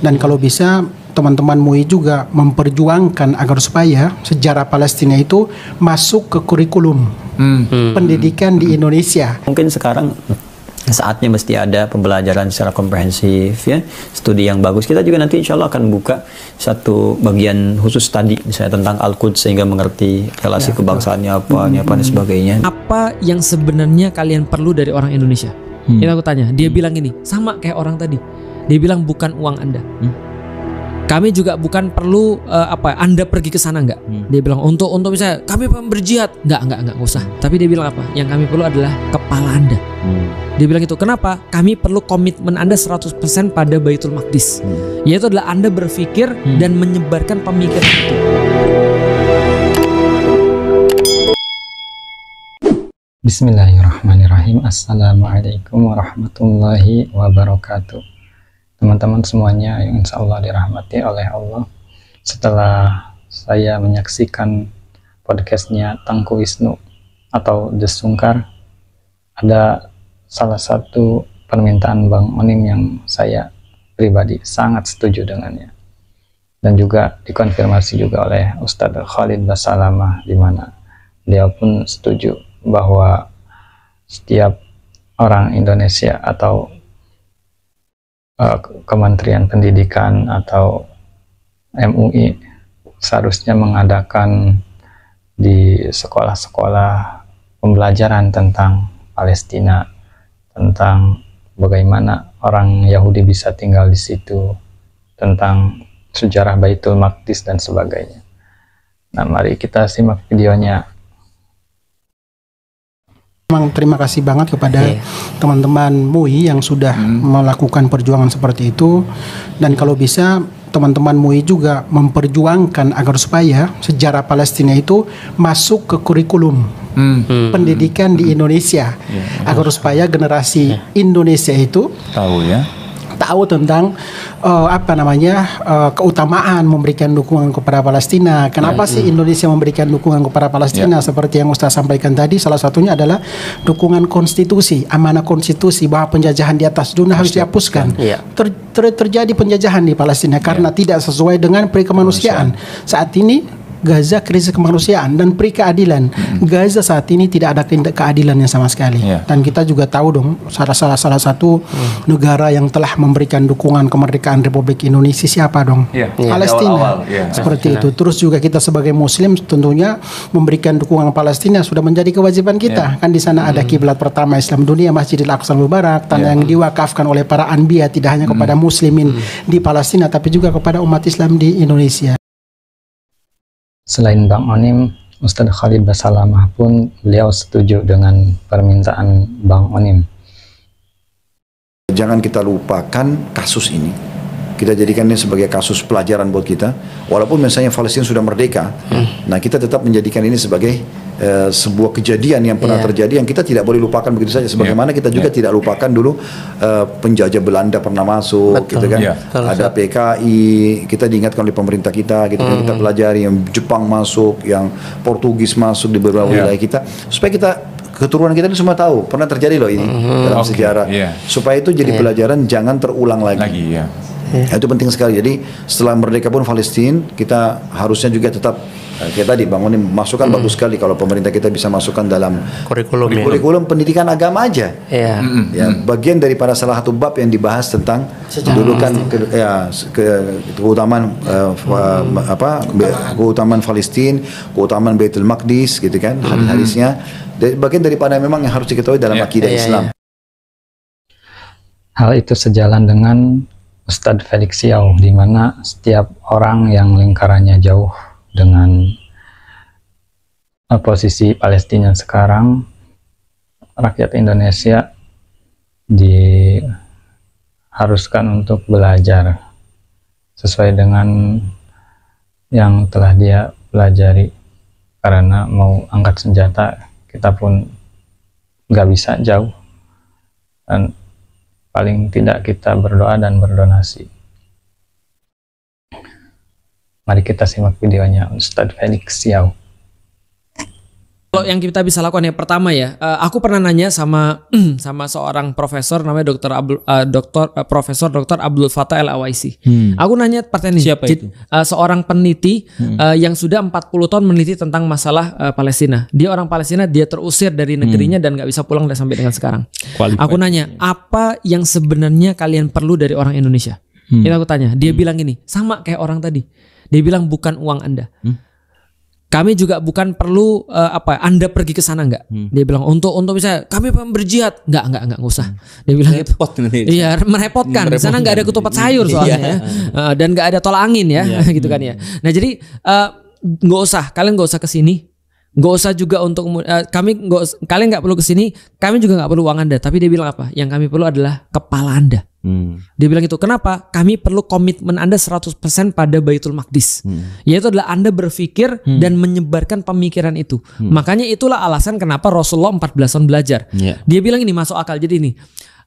Dan kalau bisa teman-teman MUI juga memperjuangkan agar supaya sejarah Palestina itu masuk ke kurikulum pendidikan di Indonesia. Mungkin sekarang saatnya mesti ada pembelajaran secara komprehensif, ya, studi yang bagus. Kita juga nanti insya Allah akan buka satu bagian khusus tadi misalnya tentang Al-Quds sehingga mengerti relasi kebangsaannya apa dan sebagainya. Apa yang sebenarnya kalian perlu dari orang Indonesia? Itu aku tanya. Dia bilang ini sama kayak orang tadi. Dia bilang bukan uang Anda. Kami juga bukan perlu Anda pergi ke sana enggak. Dia bilang untuk misalnya kami berjihad, enggak usah. Tapi dia bilang apa? Yang kami perlu adalah kepala Anda. Dia bilang itu. Kenapa? Kami perlu komitmen Anda 100% pada Baitul Maqdis. Yaitu adalah Anda berpikir dan menyebarkan pemikiran itu. Bismillahirrahmanirrahim. Assalamualaikum warahmatullahi wabarakatuh. Teman-teman semuanya yang insya Allah dirahmati oleh Allah, setelah saya menyaksikan podcastnya Tangku Wisnu atau The Sungkar, ada salah satu permintaan Bang Onim yang saya pribadi sangat setuju dengannya, dan juga dikonfirmasi juga oleh Ustadz Khalid Basalamah, di mana dia pun setuju bahwa setiap orang Indonesia atau Kementerian Pendidikan atau MUI seharusnya mengadakan di sekolah-sekolah pembelajaran tentang Palestina, tentang bagaimana orang Yahudi bisa tinggal di situ, tentang sejarah Baitul Maqdis dan sebagainya. Nah, mari kita simak videonya. Memang terima kasih banget kepada teman-teman MUI yang sudah melakukan perjuangan seperti itu. Dan kalau bisa teman-teman MUI juga memperjuangkan agar supaya sejarah Palestina itu masuk ke kurikulum pendidikan di Indonesia, agar supaya generasi Indonesia itu tahu tentang keutamaan memberikan dukungan kepada Palestina. Kenapa sih Indonesia memberikan dukungan kepada Palestina? Seperti yang Ustaz sampaikan tadi, salah satunya adalah dukungan konstitusi, amanah konstitusi bahwa penjajahan di atas dunia harus dihapuskan. Terjadi penjajahan di Palestina karena tidak sesuai dengan peri kemanusiaan. Saat ini Gaza krisis kemanusiaan dan peri keadilan. Gaza saat ini tidak ada keadilannya sama sekali. Dan kita juga tahu dong, salah satu negara yang telah memberikan dukungan kemerdekaan Republik Indonesia siapa dong? Palestina. Seperti itu. Terus juga kita sebagai Muslim tentunya memberikan dukungan Palestina sudah menjadi kewajiban kita. Kan di sana ada kiblat pertama Islam dunia, Masjidil Aqsa Mubarak, tanah yang diwakafkan oleh para anbiya tidak hanya kepada Muslimin di Palestina tapi juga kepada umat Islam di Indonesia. Selain Bang Onim, Ustadz Khalid Basalamah pun beliau setuju dengan permintaan Bang Onim. Jangan kita lupakan kasus ini. Kita jadikan ini sebagai kasus pelajaran buat kita. Walaupun misalnya Palestina sudah merdeka, nah kita tetap menjadikan ini sebagai sebuah kejadian yang pernah terjadi yang kita tidak boleh lupakan begitu saja. Sebagaimana kita juga tidak lupakan dulu penjajah Belanda pernah masuk, gitu kan? Ada PKI, kita diingatkan oleh pemerintah kita, gitu kan? Kita pelajari yang Jepang masuk, yang Portugis masuk di beberapa wilayah kita, supaya kita keturunan kita ini semua tahu pernah terjadi loh ini dalam sejarah. Supaya itu jadi pelajaran, jangan terulang lagi. Itu penting sekali. Jadi setelah merdeka pun Palestina, kita harusnya juga tetap kayak tadi Bang Onim masukkan bagus sekali kalau pemerintah kita bisa masukkan dalam kurikulum pendidikan agama aja. Bagian daripada salah satu bab yang dibahas tentang kedudukan keutamaan keutamaan Palestina, keutamaan Baitul Maqdis, gitu kan, hadis-hadisnya. Bagian daripada memang yang harus diketahui dalam akidah Islam. Hal itu sejalan dengan Ustadz Felix Yau, di mana setiap orang yang lingkarannya jauh dengan posisi Palestina sekarang, rakyat Indonesia diharuskan untuk belajar sesuai dengan yang telah dia pelajari, karena mau angkat senjata kita pun nggak bisa jauh, dan paling tidak kita berdoa dan berdonasi. Mari kita simak videonya Ustadz Felix Yau. Kalau yang kita bisa lakukan yang pertama ya, aku pernah nanya sama sama seorang profesor namanya Profesor Dr. Abdul Fattah Al-Awaisi. Aku nanya pertanyaan ini. Siapa itu? Seorang peneliti yang sudah 40 tahun meneliti tentang masalah Palestina. Dia orang Palestina, dia terusir dari negerinya dan nggak bisa pulang sampai dengan sekarang. Aku nanya, apa yang sebenarnya kalian perlu dari orang Indonesia? Itu aku tanya. Dia bilang gini, sama kayak orang tadi. Dia bilang bukan uang Anda. Kami juga bukan perlu Anda pergi ke sana enggak. Dia bilang untuk misalnya kami berjihad, enggak usah. Dia bilang gitu. Iya, merepotkan. Di sana enggak ada ketupat sayur soalnya ya. Dan enggak ada tolak angin ya, gitu kan ya. Nah, jadi enggak usah, kalian enggak usah ke sini. Enggak usah juga untuk kalian enggak perlu ke sini, kami juga enggak perlu uang Anda. Tapi dia bilang apa? Yang kami perlu adalah kepala Anda. Dia bilang itu, kenapa? Kami perlu komitmen Anda 100% pada Baitul Maqdis. Yaitu adalah Anda berpikir dan menyebarkan pemikiran itu. Makanya itulah alasan kenapa Rasulullah 14 tahun belajar. Dia bilang ini masuk akal. Jadi ini,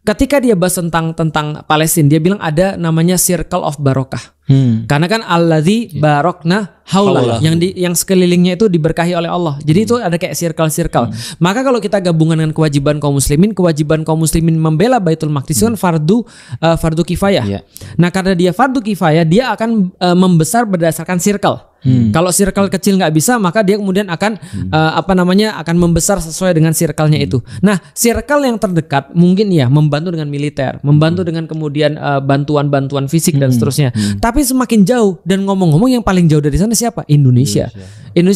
ketika dia bahas tentang Palestina, dia bilang ada namanya circle of barokah. Karena kan alladzi barokna haula, yang sekelilingnya itu diberkahi oleh Allah. Jadi itu ada kayak circle. Maka kalau kita gabungan dengan kewajiban kaum muslimin membela Baitul Maqdis kan fardu kifayah. Nah, karena dia fardu kifayah, dia akan membesar berdasarkan circle. Kalau circle kecil nggak bisa, maka dia kemudian akan akan membesar sesuai dengan circle-nya itu. Nah, circle yang terdekat mungkin ya membantu dengan militer, membantu dengan kemudian bantuan fisik dan seterusnya. Tapi semakin jauh, dan ngomong-ngomong yang paling jauh dari sana siapa? Indonesia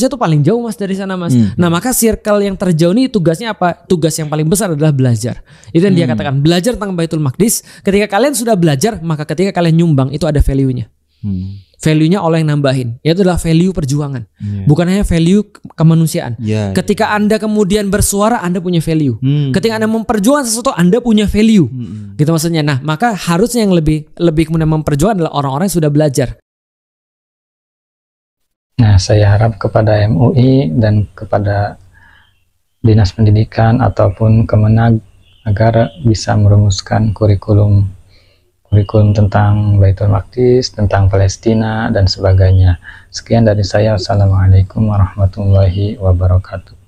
tuh paling jauh Mas dari sana Mas. Nah, maka circle yang terjauh ini tugasnya apa? Tugas yang paling besar adalah belajar. Itu yang dia katakan, belajar tentang Baitul Maqdis. Ketika kalian sudah belajar, maka ketika kalian nyumbang itu ada value-nya. Value-nya Allah yang nambahin, yaitu adalah value perjuangan, bukan hanya value kemanusiaan. Ketika Anda kemudian bersuara, Anda punya value. Ketika Anda memperjuangkan sesuatu, Anda punya value. Gitu maksudnya. Nah, maka harusnya yang lebih kemudian memperjuangkan adalah orang-orang yang sudah belajar. Nah, saya harap kepada MUI dan kepada Dinas Pendidikan ataupun Kemenag agar bisa merumuskan kurikulum tentang Baitul Maqdis, tentang Palestina dan sebagainya. Sekian dari saya. Wassalamualaikum warahmatullahi wabarakatuh.